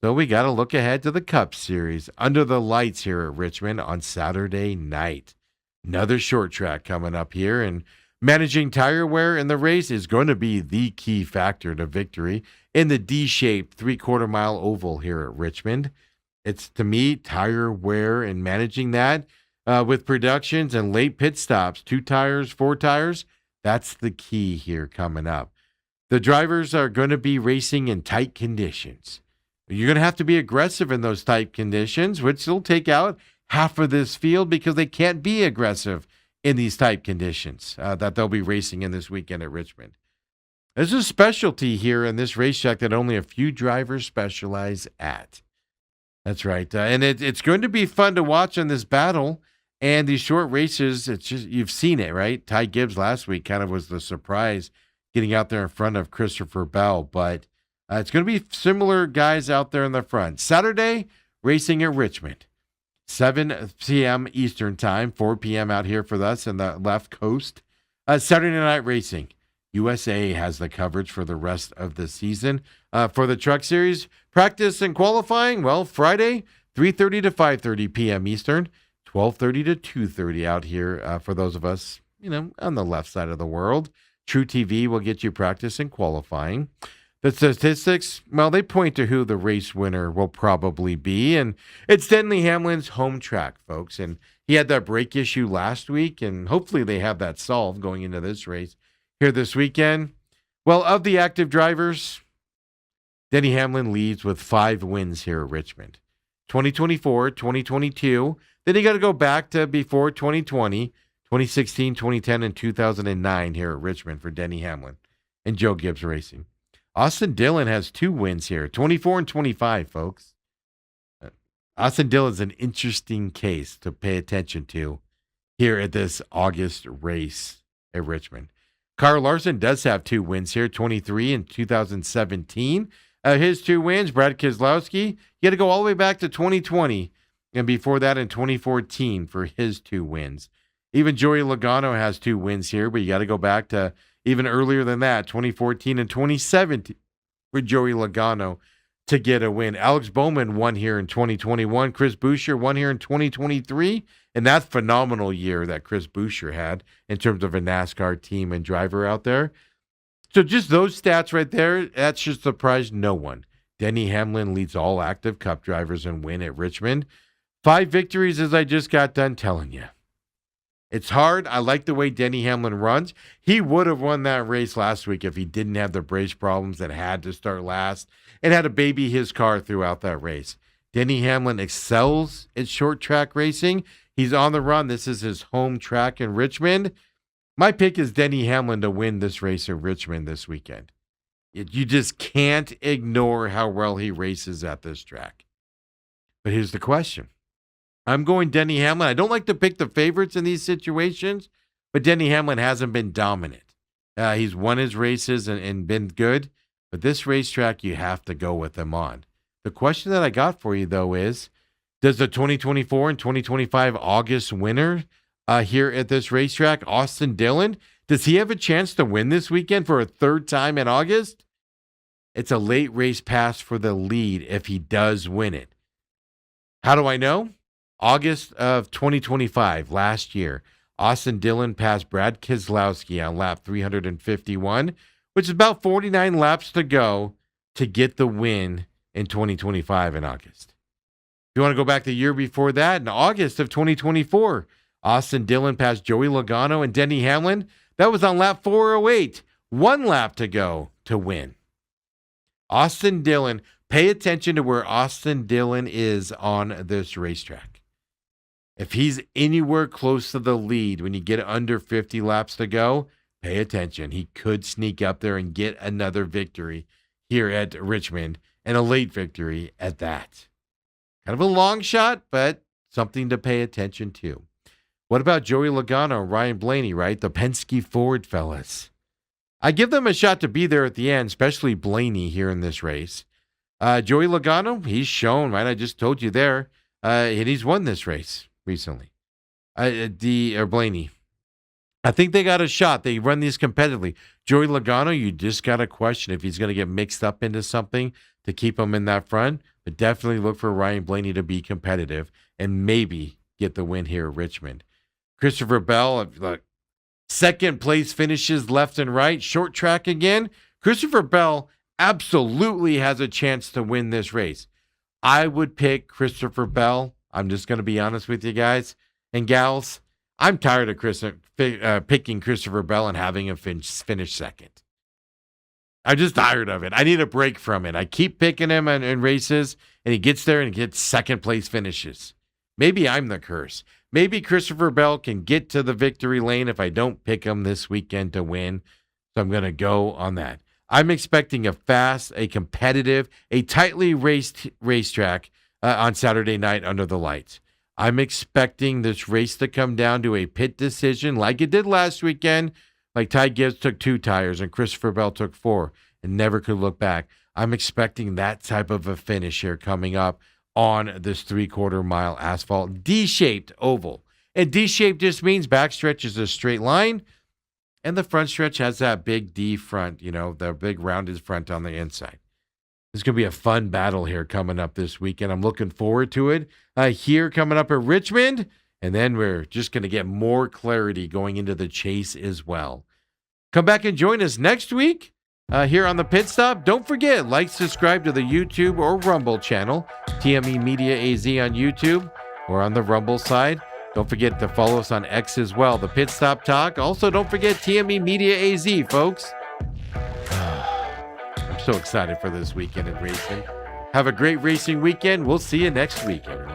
So we got to look ahead to the Cup Series under the lights here at Richmond on Saturday night. Another short track coming up here, and managing tire wear in the race is going to be the key factor to victory in the D-shaped three-quarter mile oval here at Richmond. It's, to me, tire wear and managing that with productions and late pit stops, 2 tires, 4 tires. That's the key here coming up. The drivers are going to be racing in tight conditions. You're going to have to be aggressive in those tight conditions, which will take out half of this field because they can't be aggressive in these tight conditions that they'll be racing in this weekend at Richmond. There's a specialty here in this racetrack that only a few drivers specialize at. That's right. And it's going to be fun to watch in this battle. And these short races, it's just, you've seen it, right? Ty Gibbs last week kind of was the surprise getting out there in front of Christopher Bell. But it's going to be similar guys out there in the front. Saturday, racing at Richmond. 7 p.m. Eastern time, 4 p.m. out here for us in the left coast. Saturday night racing. USA has the coverage for the rest of the season. For the Truck Series, practice and qualifying, well, Friday, 3:30 to 5:30 p.m. Eastern, 12:30 to 2:30 out here for those of us, on the left side of the world. True TV will get you practice and qualifying. The statistics, well, they point to who the race winner will probably be, and it's Denny Hamlin's home track, folks. And he had that brake issue last week, and hopefully they have that solved going into this race here this weekend. Well, of the active drivers, Denny Hamlin leads with 5 wins here at Richmond. 2024, 2022, then you got to go back to before 2020, 2016, 2010, and 2009 here at Richmond for Denny Hamlin and Joe Gibbs Racing. Austin Dillon has 2 wins here, 24 and 25, folks. Austin Dillon's an interesting case to pay attention to here at this August race at Richmond. Kyle Larson does have 2 wins here, 23 in 2017. His 2 wins, Brad Keselowski, you got to go all the way back to 2020, and before that in 2014 for his 2 wins. Even Joey Logano has 2 wins here, but you got to go back to even earlier than that, 2014 and 2017 for Joey Logano to get a win. Alex Bowman won here in 2021. Chris Buescher won here in 2023. And that phenomenal year that Chris Buescher had in terms of a NASCAR team and driver out there. So just those stats right there, that should surprise no one. Denny Hamlin leads all active Cup drivers in win at Richmond. 5 victories, as I just got done telling you. It's hard. I like the way Denny Hamlin runs. He would have won that race last week if he didn't have the brace problems that had to start last and had to baby his car throughout that race. Denny Hamlin excels at short track racing. He's on the run. This is his home track in Richmond. My pick is Denny Hamlin to win this race in Richmond this weekend. You just can't ignore how well he races at this track. But here's the question. I'm going Denny Hamlin. I don't like to pick the favorites in these situations, but Denny Hamlin hasn't been dominant. He's won his races and been good, but this racetrack you have to go with him on. The question that I got for you, though, is does the 2024 and 2025 August winner here at this racetrack, Austin Dillon, does he have a chance to win this weekend for a 3rd time in August? It's a late race pass for the lead if he does win it. How do I know? August of 2025, last year, Austin Dillon passed Brad Keselowski on lap 351, which is about 49 laps to go to get the win in 2025 in August. If you want to go back the year before that, in August of 2024, Austin Dillon passed Joey Logano and Denny Hamlin. That was on lap 408, 1 lap to go to win. Austin Dillon, pay attention to where Austin Dillon is on this racetrack. If he's anywhere close to the lead when you get under 50 laps to go, pay attention. He could sneak up there and get another victory here at Richmond, and a late victory at that. Kind of a long shot, but something to pay attention to. What about Joey Logano and Ryan Blaney, right? The Penske Ford fellas. I give them a shot to be there at the end, especially Blaney here in this race. Joey Logano, he's shown, right? I just told you there. And he's won this race recently. Blaney. I think they got a shot. They run these competitively. Joey Logano, you just got to question if he's going to get mixed up into something to keep him in that front. But definitely look for Ryan Blaney to be competitive and maybe get the win here at Richmond. Christopher Bell, look, second place finishes left and right. Short track again. Christopher Bell absolutely has a chance to win this race. I would pick Christopher Bell. I'm just going to be honest with you guys and gals. I'm tired of picking Christopher Bell and having him finish second. I'm just tired of it. I need a break from it. I keep picking him in races, and he gets there and gets second place finishes. Maybe I'm the curse. Maybe Christopher Bell can get to the victory lane if I don't pick him this weekend to win. So I'm going to go on that. I'm expecting a fast, a competitive, a tightly raced racetrack on Saturday night under the lights. I'm expecting this race to come down to a pit decision like it did last weekend. Like Ty Gibbs took 2 tires and Christopher Bell took 4 and never could look back. I'm expecting that type of a finish here coming up on this 3/4 mile asphalt D-shaped oval. And D-shaped just means backstretch is a straight line and the front stretch has that big D front, the big rounded front on the inside. It's going to be a fun battle here coming up this weekend. I'm looking forward to it. Here coming up at Richmond, and then we're just going to get more clarity going into the chase as well. Come back and join us next week here on the Pit Stop. Don't forget, subscribe to the YouTube or Rumble channel, TME Media AZ on YouTube or on the Rumble side. Don't forget to follow us on X as well, the Pit Stop Talk. Also, don't forget TME Media AZ, folks. I'm so excited for this weekend in racing. Have a great racing weekend. We'll see you next week, everybody.